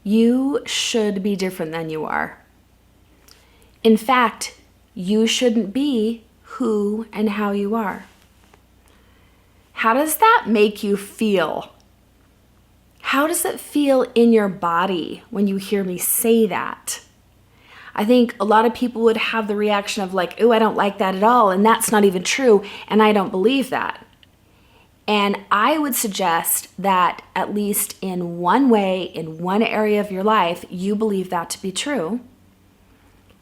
You should be different than you are. In fact, you shouldn't be who and how you are. How does that make you feel? How does it feel in your body when you hear me say that? I think a lot of people would have the reaction of like, oh, I don't like that at all, and that's not even true, and I don't believe that. And I would suggest that at least in one way, in one area of your life, you believe that to be true.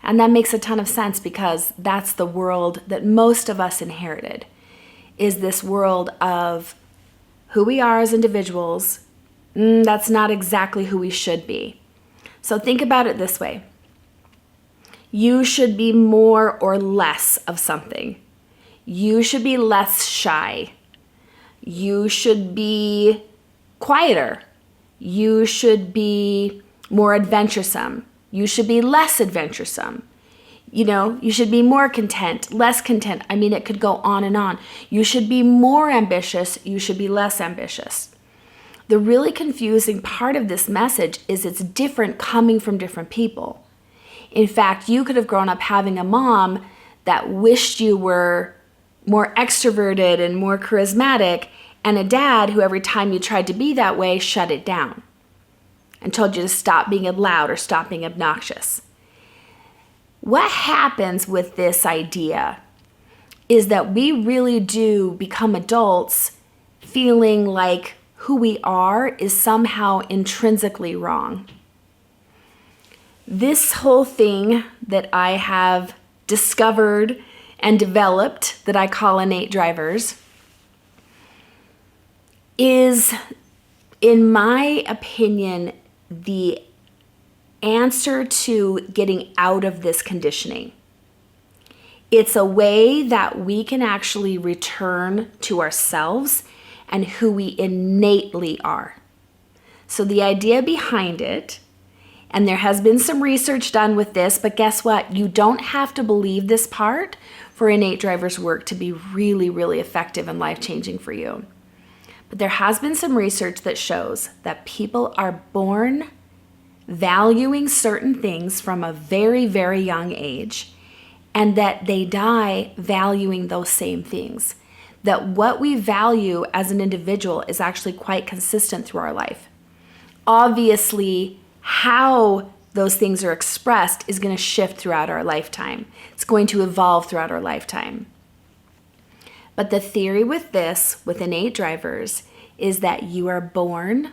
And that makes a ton of sense because that's the world that most of us inherited, is this world of who we are as individuals. That's not exactly who we should be. So think about it this way. You should be more or less of something. You should be less shy. You should be quieter. You should be more adventuresome. You should be less adventuresome. You should be more content, less content. I mean, it could go on and on. You should be more ambitious. You should be less ambitious. The really confusing part of this message is it's different coming from different people. In fact, you could have grown up having a mom that wished you were more extroverted and more charismatic, and a dad who every time you tried to be that way shut it down and told you to stop being loud or stop being obnoxious. What happens with this idea is that we really do become adults feeling like who we are is somehow intrinsically wrong. This whole thing that I have discovered and developed that I call innate drivers is, in my opinion, the answer to getting out of this conditioning. It's a way that we can actually return to ourselves and who we innately are. So the idea behind it, and there has been some research done with this, but guess what? You don't have to believe this part for innate drivers work to be really, really effective and life-changing for you. But there has been some research that shows that people are born valuing certain things from a very, very young age, and that they die valuing those same things. That what we value as an individual is actually quite consistent through our life. Obviously, how those things are expressed is going to shift throughout our lifetime. It's going to evolve throughout our lifetime. But the theory with this, with innate drivers, is that you are born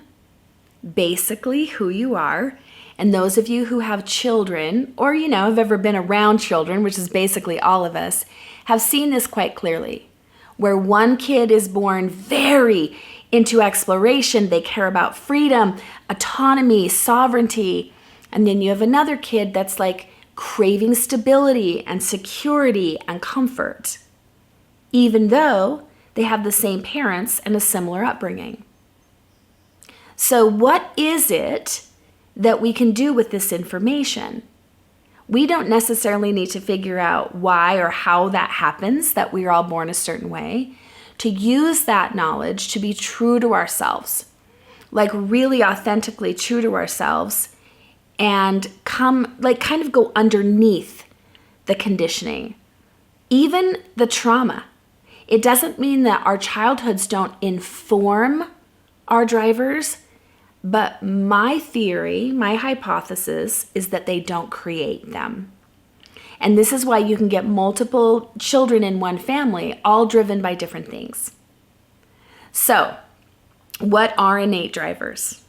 basically who you are. And those of you who have children, or have ever been around children, which is basically all of us, have seen this quite clearly. Where one kid is born very into exploration, they care about freedom, autonomy, sovereignty. And then you have another kid that's like craving stability and security and comfort, even though they have the same parents and a similar upbringing. So what is it that we can do with this information? We don't necessarily need to figure out why or how that happens, that we are all born a certain way, to use that knowledge to be true to ourselves, like really authentically true to ourselves, and kind of go underneath the conditioning, even the trauma. It doesn't mean that our childhoods don't inform our drivers, but my theory, my hypothesis, is that they don't create them. And this is why you can get multiple children in one family, all driven by different things. So, what are innate drivers?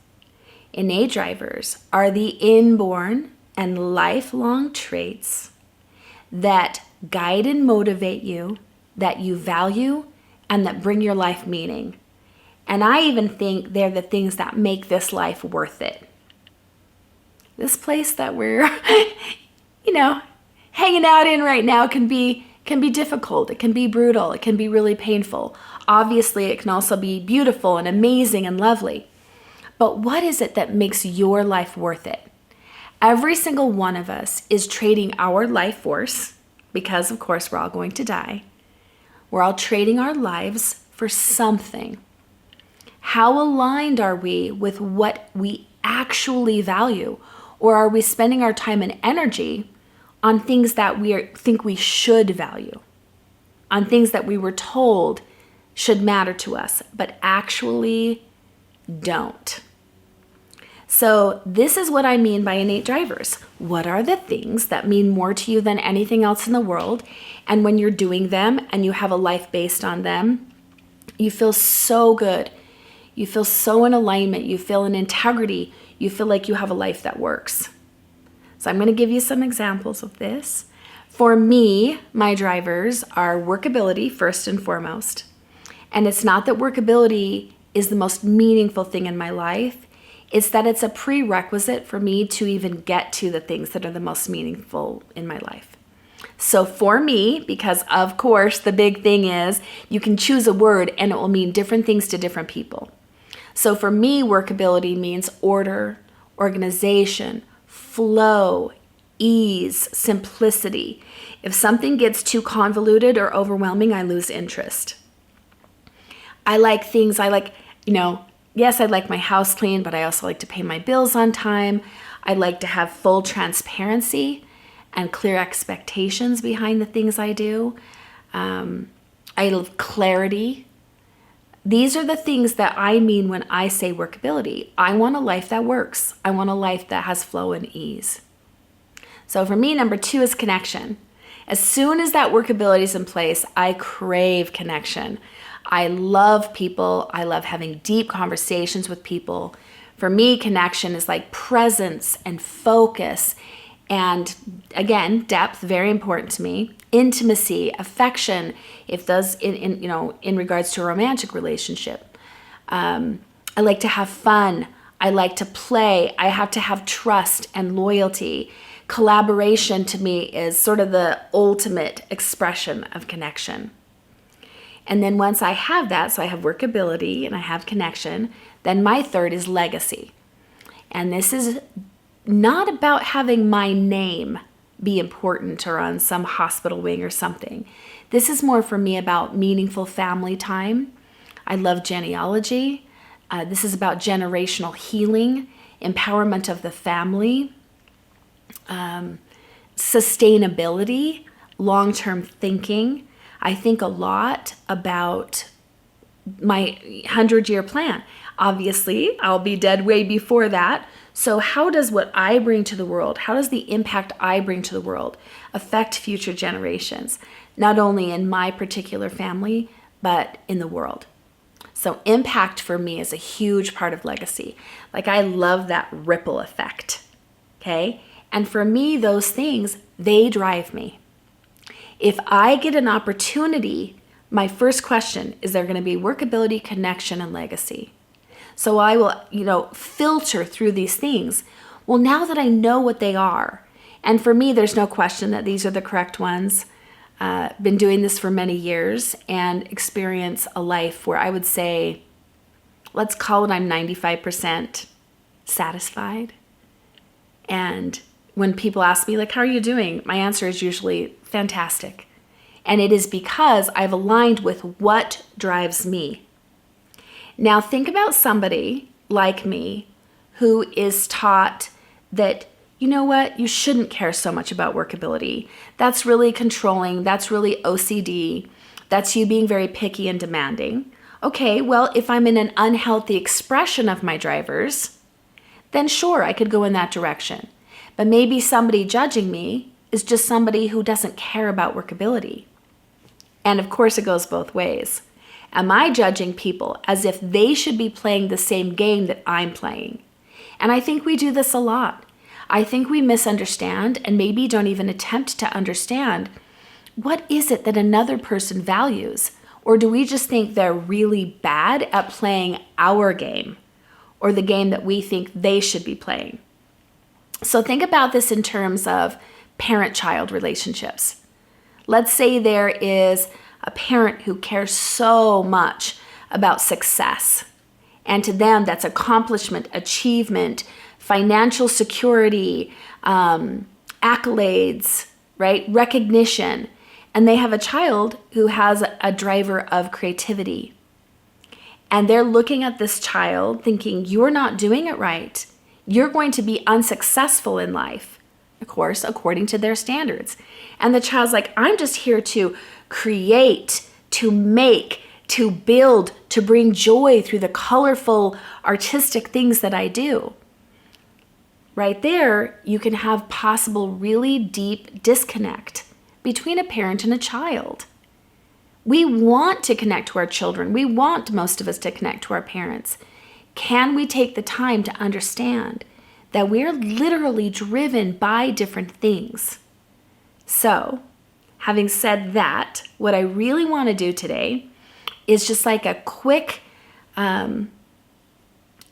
Innate drivers are the inborn and lifelong traits that guide and motivate you, that you value, and that bring your life meaning. And I even think they're the things that make this life worth it. This place that we're, hanging out in right now can be difficult. It can be brutal. It can be really painful. Obviously, it can also be beautiful and amazing and lovely. But what is it that makes your life worth it? Every single one of us is trading our life force, because of course we're all going to die. We're all trading our lives for something. How aligned are we with what we actually value? Or are we spending our time and energy on things that think we should value, on things that we were told should matter to us, but actually don't? So this is what I mean by innate drivers. What are the things that mean more to you than anything else in the world? And when you're doing them and you have a life based on them, you feel so good. You feel so in alignment. You feel in integrity. You feel like you have a life that works. So I'm going to give you some examples of this. For me, my drivers are workability first and foremost. And it's not that workability is the most meaningful thing in my life. It's that it's a prerequisite for me to even get to the things that are the most meaningful in my life. So for me, because of course the big thing is you can choose a word and it will mean different things to different people. So for me, workability means order, organization, flow, ease, simplicity. If something gets too convoluted or overwhelming, I lose interest. I like, yes, I like my house clean, but I also like to pay my bills on time. I like to have full transparency and clear expectations behind the things I do. I love clarity. These are the things that I mean when I say workability. I want a life that works. I want a life that has flow and ease. So for me, number 2 is connection. As soon as that workability is in place, I crave connection. I love people. I love having deep conversations with people. For me, connection is like presence and focus. And again, depth, very important to me. Intimacy, affection, if those in regards to a romantic relationship. I like to have fun. I like to play. I have to have trust and loyalty. Collaboration to me is sort of the ultimate expression of connection. And then once I have that, so I have workability and I have connection, then my 3rd is legacy. And this is not about having my name be important or on some hospital wing or something. This is more for me about meaningful family time. I love genealogy. This is about generational healing, empowerment of the family, sustainability, long-term thinking. I think a lot about my 100-year plan. Obviously, I'll be dead way before that. So how does what I bring to the world, how does the impact I bring to the world affect future generations? Not only in my particular family, but in the world. So impact for me is a huge part of legacy. Like I love that ripple effect, okay? And for me, those things, they drive me. If I get an opportunity, my first question is there going to be workability, connection, and legacy. So I will, filter through these things. Well, now that I know what they are, and for me, there's no question that these are the correct ones. Been doing this for many years and experience a life where I would say, let's call it I'm 95% satisfied. And when people ask me, like, how are you doing? My answer is usually fantastic. And it is because I've aligned with what drives me. Now think about somebody like me who is taught that, you know what, you shouldn't care so much about workability. That's really controlling. That's really OCD. That's you being very picky and demanding. Okay, well, if I'm in an unhealthy expression of my drivers, then sure, I could go in that direction. But maybe somebody judging me is just somebody who doesn't care about workability. And of course, it goes both ways. Am I judging people as if they should be playing the same game that I'm playing? And I think we do this a lot. I think we misunderstand and maybe don't even attempt to understand what is it that another person values? Or do we just think they're really bad at playing our game or the game that we think they should be playing? So think about this in terms of parent-child relationships. Let's say there is a parent who cares so much about success. And to them, that's accomplishment, achievement, financial security, accolades, right? Recognition. And they have a child who has a driver of creativity. And they're looking at this child thinking, you're not doing it right. you're going to be unsuccessful in life, of course, according to their standards. And the child's like, I'm just here to create, to make, to build, to bring joy through the colorful, artistic things that I do. Right there, you can have possible really deep disconnect between a parent and a child. We want to connect to our children. We want, most of us, to connect to our parents. Can we take the time to understand that we're literally driven by different things? So, having said that, what I really want to do today is just like a quick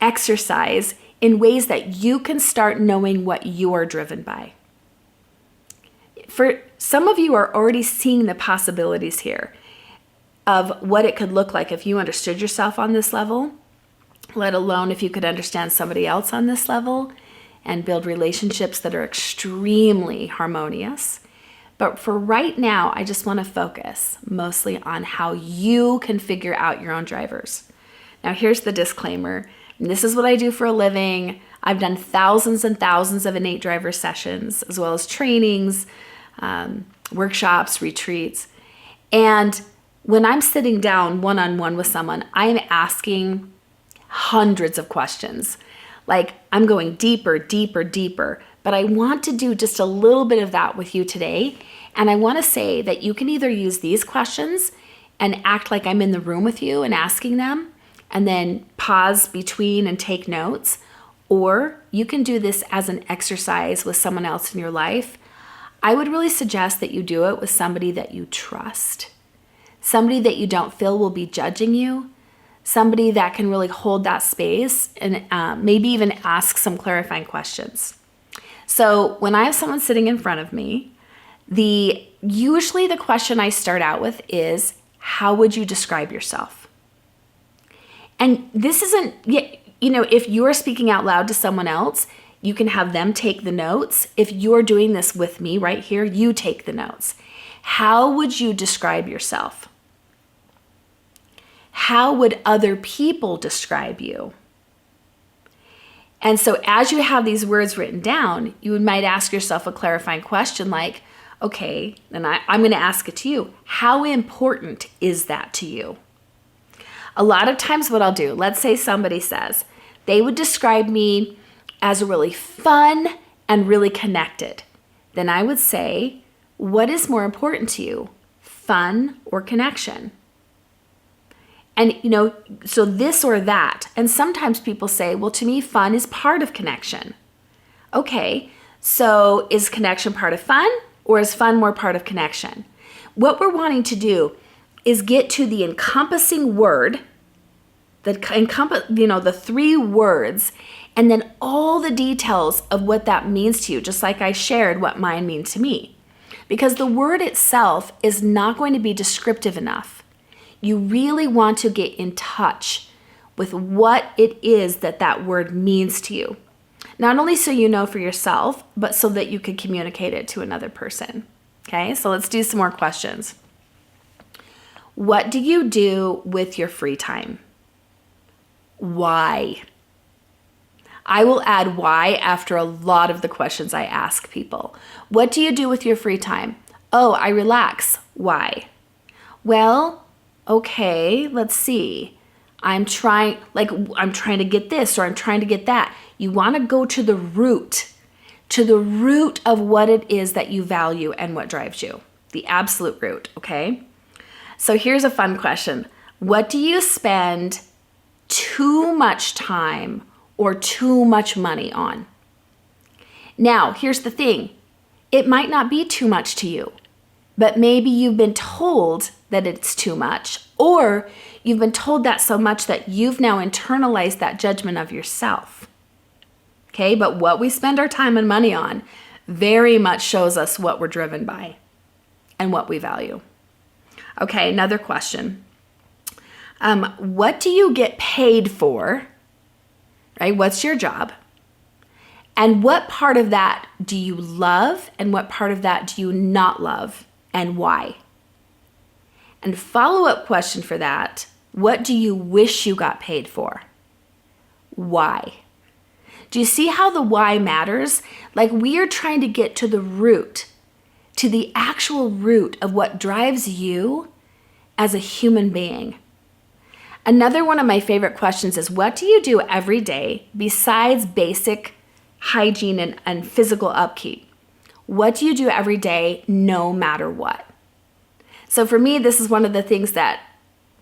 exercise in ways that you can start knowing what you are driven by. For some of you are already seeing the possibilities here of what it could look like if you understood yourself on this level, let alone if you could understand somebody else on this level and build relationships that are extremely harmonious. But for right now, I just want to focus mostly on how you can figure out your own drivers. Now, here's the disclaimer. This is what I do for a living. I've done thousands and thousands of innate driver sessions, as well as trainings, workshops, retreats. And when I'm sitting down one-on-one with someone, I'm asking hundreds of questions. Like, I'm going deeper, deeper, deeper. But I want to do just a little bit of that with you today. And I want to say that you can either use these questions and act like I'm in the room with you and asking them, and then pause between and take notes. Or you can do this as an exercise with someone else in your life. I would really suggest that you do it with somebody that you trust, somebody that you don't feel will be judging you, somebody that can really hold that space and maybe even ask some clarifying questions. So when I have someone sitting in front of me, usually the question I start out with is, how would you describe yourself? And this isn't, if you're speaking out loud to someone else, you can have them take the notes. If you're doing this with me right here, you take the notes. How would you describe yourself? How would other people describe you? And so as you have these words written down, you might ask yourself a clarifying question like, okay, then I'm going to ask it to you. How important is that to you? A lot of times what I'll do, let's say somebody says, they would describe me as really fun and really connected. Then I would say, what is more important to you, fun or connection? And, so this or that. And sometimes people say, well, to me, fun is part of connection. Okay, so is connection part of fun, or is fun more part of connection? What we're wanting to do is get to the encompassing word, the three words, and then all the details of what that means to you, just like I shared what mine means to me. Because the word itself is not going to be descriptive enough. You really want to get in touch with what it is that word means to you. Not only so you know for yourself, but so that you can communicate it to another person. Okay, so let's do some more questions. What do you do with your free time? Why? I will add why after a lot of the questions I ask people. What do you do with your free time? Oh, I relax. Why? Well, okay, let's see. I'm trying to get this, or I'm trying to get that. You want to go to the root of what it is that you value and what drives you. The absolute root, okay? So here's a fun question. What do you spend too much time or too much money on? Now, here's the thing. It might not be too much to you, but maybe you've been told that it's too much, or you've been told that so much that you've now internalized that judgment of yourself. Okay, but what we spend our time and money on very much shows us what we're driven by and what we value. Okay, another question. What do you get paid for? Right? What's your job? And what part of that do you love, and what part of that do you not love, and why? And follow-up question for that, what do you wish you got paid for? Why? Do you see how the why matters? Like, we are trying to get to the root, to the actual root of what drives you as a human being. Another one of my favorite questions is, what do you do every day besides basic hygiene and physical upkeep? What do you do every day no matter what? So for me, this is one of the things that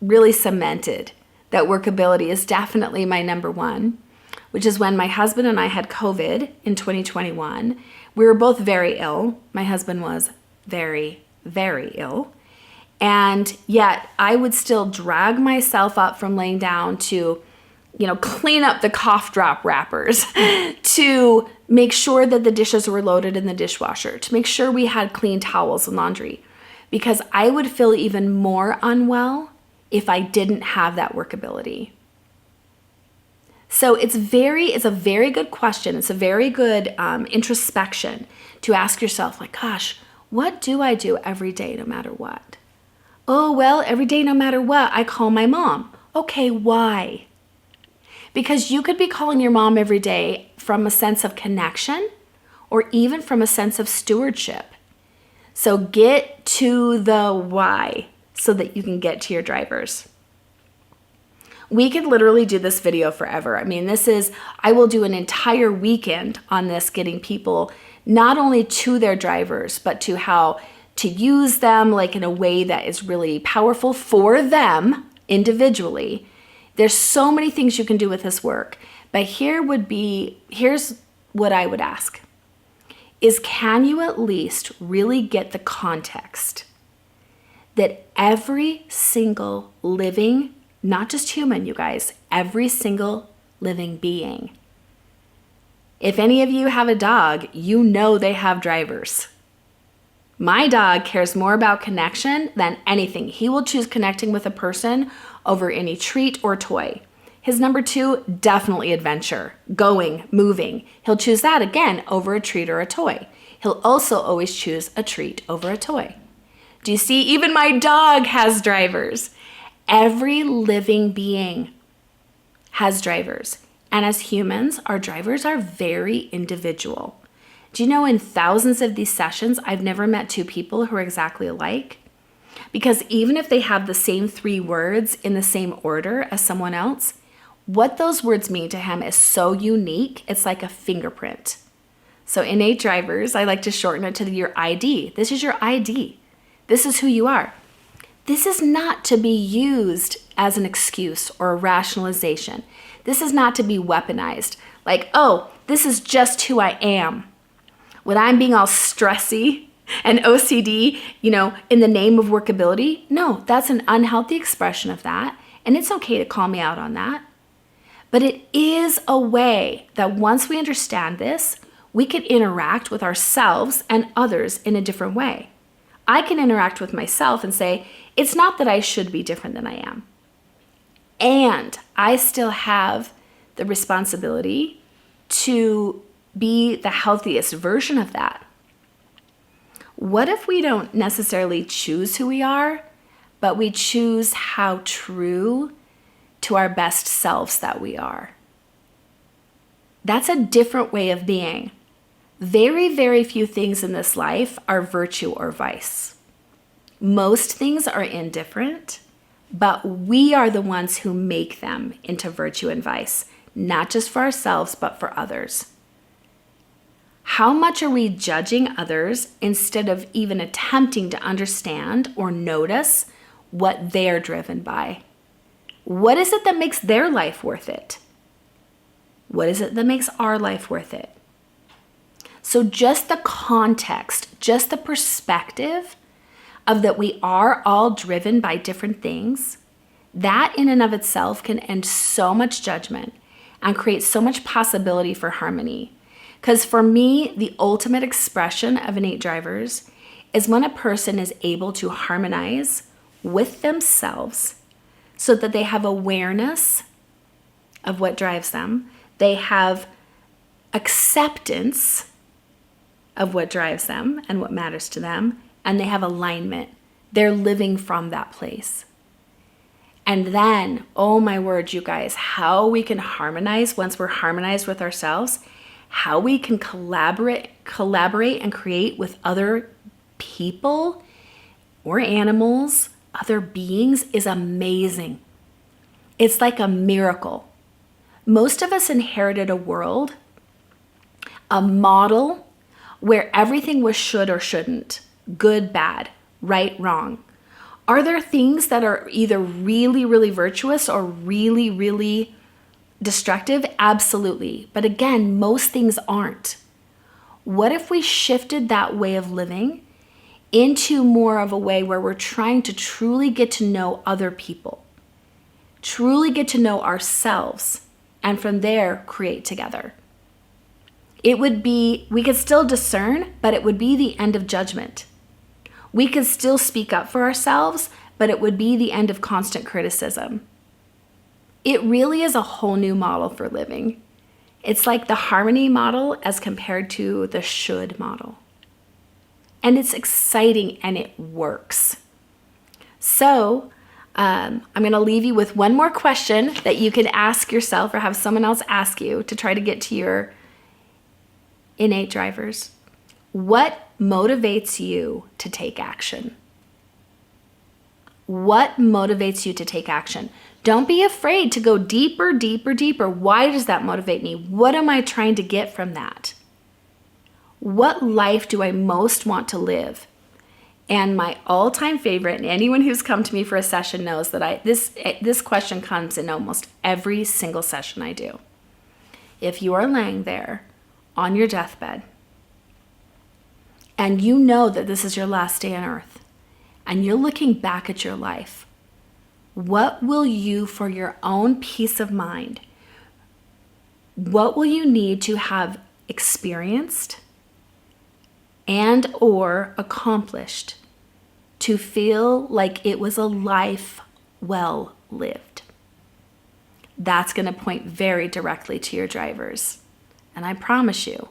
really cemented that workability is definitely my number one, which is when my husband and I had COVID in 2021. We were both very ill. My husband was very, very ill. And yet I would still drag myself up from laying down to, clean up the cough drop wrappers, to make sure that the dishes were loaded in the dishwasher, to make sure we had clean towels and laundry, because I would feel even more unwell if I didn't have that workability. So it's a very good question. It's a very good introspection to ask yourself, like, gosh, what do I do every day no matter what? Oh, well, every day no matter what, I call my mom. Okay, why? Because you could be calling your mom every day from a sense of connection or even from a sense of stewardship. So get to the why so that you can get to your drivers. We could literally do this video forever. I mean, I will do an entire weekend on this, getting people not only to their drivers, but to how to use them, like in a way that is really powerful for them individually. There's so many things you can do with this work, but here's what I would ask is, can you at least really get the context that every single living, not just human, you guys, every single living being. If any of you have a dog, you know they have drivers. My dog cares more about connection than anything. He will choose connecting with a person over any treat or toy. His number 2, definitely adventure, going, moving. He'll choose that again over a treat or a toy. He'll also always choose a treat over a toy. Do you see? Even my dog has drivers. Every living being has drivers. And as humans, our drivers are very individual. Do you know, in thousands of these sessions, I've never met 2 people who are exactly alike? Because even if they have the same 3 words in the same order as someone else, what those words mean to him is so unique, it's like a fingerprint. So innate drivers, I like to shorten it to your ID. This is your ID. This is who you are. This is not to be used as an excuse or a rationalization. This is not to be weaponized. Like, oh, this is just who I am. When I'm being all stressy and OCD, in the name of workability, no, that's an unhealthy expression of that. And it's okay to call me out on that. But it is a way that once we understand this, we can interact with ourselves and others in a different way. I can interact with myself and say, it's not that I should be different than I am. And I still have the responsibility to be the healthiest version of that. What if we don't necessarily choose who we are, but we choose how true to our best selves that we are? That's a different way of being. Very, very few things in this life are virtue or vice. Most things are indifferent, but we are the ones who make them into virtue and vice, not just for ourselves, but for others. How much are we judging others instead of even attempting to understand or notice what they're driven by? What is it that makes their life worth it? What is it that makes our life worth it? So just the context, just the perspective of that we are all driven by different things, that in and of itself can end so much judgment and create so much possibility for harmony. Because for me, the ultimate expression of innate drivers is when a person is able to harmonize with themselves so that they have awareness of what drives them, they have acceptance of what drives them and what matters to them, and they have alignment. They're living from that place. And then, oh my word, you guys, how we can harmonize once we're harmonized with ourselves, how we can collaborate and create with other people or animals, other beings, is amazing. It's like a miracle. Most of us inherited a world, a model where everything was should or shouldn't, good, bad, right, wrong. Are there things that are either really, really virtuous or really, really destructive? Absolutely. But again, most things aren't. What if we shifted that way of living into more of a way where we're trying to truly get to know other people, truly get to know ourselves, and from there create together? It would be, we could still discern, but it would be the end of judgment. We could still speak up for ourselves, but it would be the end of constant criticism. It really is a whole new model for living. It's like the harmony model as compared to the should model. And it's exciting and it works. So I'm going to leave you with one more question that you can ask yourself or have someone else ask you to try to get to your innate drivers. What motivates you to take action? What motivates you to take action? Don't be afraid to go deeper, deeper, deeper. Why does that motivate me? What am I trying to get from that? What life do I most want to live? And my all-time favorite, and anyone who's come to me for a session knows that this question comes in almost every single session I do. If you are laying there on your deathbed, and you know that this is your last day on earth, and you're looking back at your life, what will you, for your own peace of mind, what will you need to have experienced and or accomplished to feel like it was a life well lived? That's going to point very directly to your drivers. And I promise you,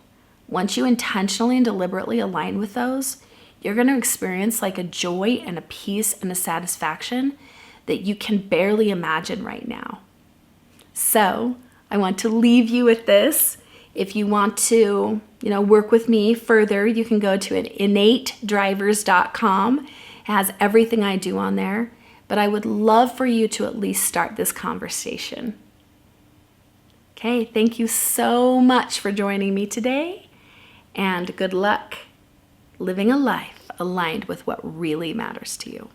once you intentionally and deliberately align with those, you're going to experience like a joy and a peace and a satisfaction that you can barely imagine right now. So I want to leave you with this. If you want to, work with me further, you can go to innatedrivers.com. It has everything I do on there. But I would love for you to at least start this conversation. Okay, thank you so much for joining me today. And good luck living a life aligned with what really matters to you.